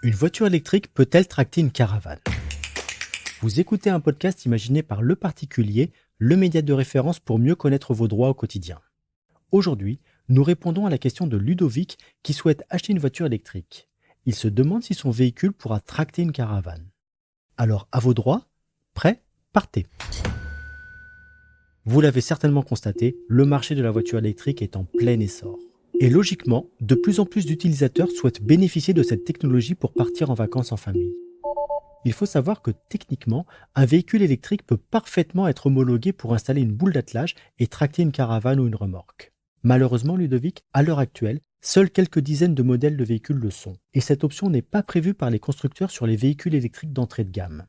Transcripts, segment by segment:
Une voiture électrique peut-elle tracter une caravane? Vous écoutez un podcast imaginé par Le Particulier, le média de référence pour mieux connaître vos droits au quotidien. Aujourd'hui, nous répondons à la question de Ludovic qui souhaite acheter une voiture électrique. Il se demande si son véhicule pourra tracter une caravane. Alors, à vos droits, prêts, partez! Vous l'avez certainement constaté, le marché de la voiture électrique est en plein essor. Et logiquement, de plus en plus d'utilisateurs souhaitent bénéficier de cette technologie pour partir en vacances en famille. Il faut savoir que techniquement, un véhicule électrique peut parfaitement être homologué pour installer une boule d'attelage et tracter une caravane ou une remorque. Malheureusement, Ludovic, à l'heure actuelle, seules quelques dizaines de modèles de véhicules le sont. Et cette option n'est pas prévue par les constructeurs sur les véhicules électriques d'entrée de gamme.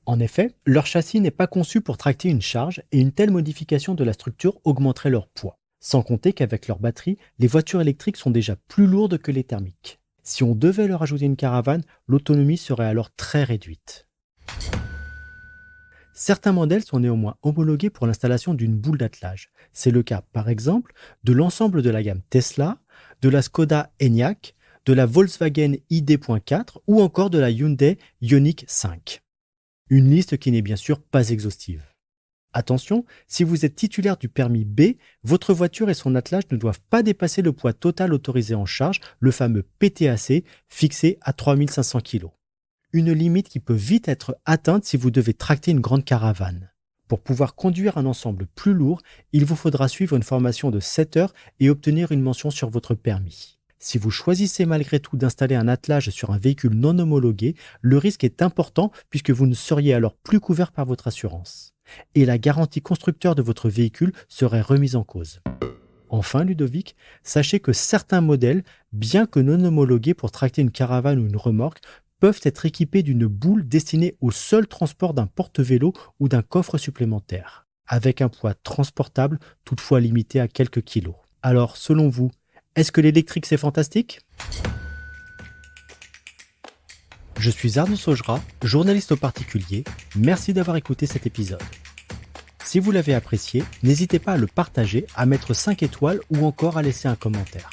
En effet, leur châssis n'est pas conçu pour tracter une charge et une telle modification de la structure augmenterait leur poids. Sans compter qu'avec leur batterie, les voitures électriques sont déjà plus lourdes que les thermiques. Si on devait leur ajouter une caravane, l'autonomie serait alors très réduite. Certains modèles sont néanmoins homologués pour l'installation d'une boule d'attelage. C'est le cas, par exemple, de l'ensemble de la gamme Tesla, de la Skoda Enyaq, de la Volkswagen ID.4 ou encore de la Hyundai Ioniq 5. Une liste qui n'est bien sûr pas exhaustive. Attention, si vous êtes titulaire du permis B, votre voiture et son attelage ne doivent pas dépasser le poids total autorisé en charge, le fameux PTAC, fixé à 3500 kg. Une limite qui peut vite être atteinte si vous devez tracter une grande caravane. Pour pouvoir conduire un ensemble plus lourd, il vous faudra suivre une formation de 7 heures et obtenir une mention sur votre permis. Si vous choisissez malgré tout d'installer un attelage sur un véhicule non homologué, le risque est important puisque vous ne seriez alors plus couvert par votre assurance. Et la garantie constructeur de votre véhicule serait remise en cause. Enfin, Ludovic, sachez que certains modèles, bien que non homologués pour tracter une caravane ou une remorque, peuvent être équipés d'une boule destinée au seul transport d'un porte-vélo ou d'un coffre supplémentaire, avec un poids transportable, toutefois limité à quelques kilos. Alors, selon vous, est-ce que l'électrique c'est fantastique ? Je suis Arnaud Saugera, journaliste au particulier. Merci d'avoir écouté cet épisode. Si vous l'avez apprécié, n'hésitez pas à le partager, à mettre 5 étoiles ou encore à laisser un commentaire.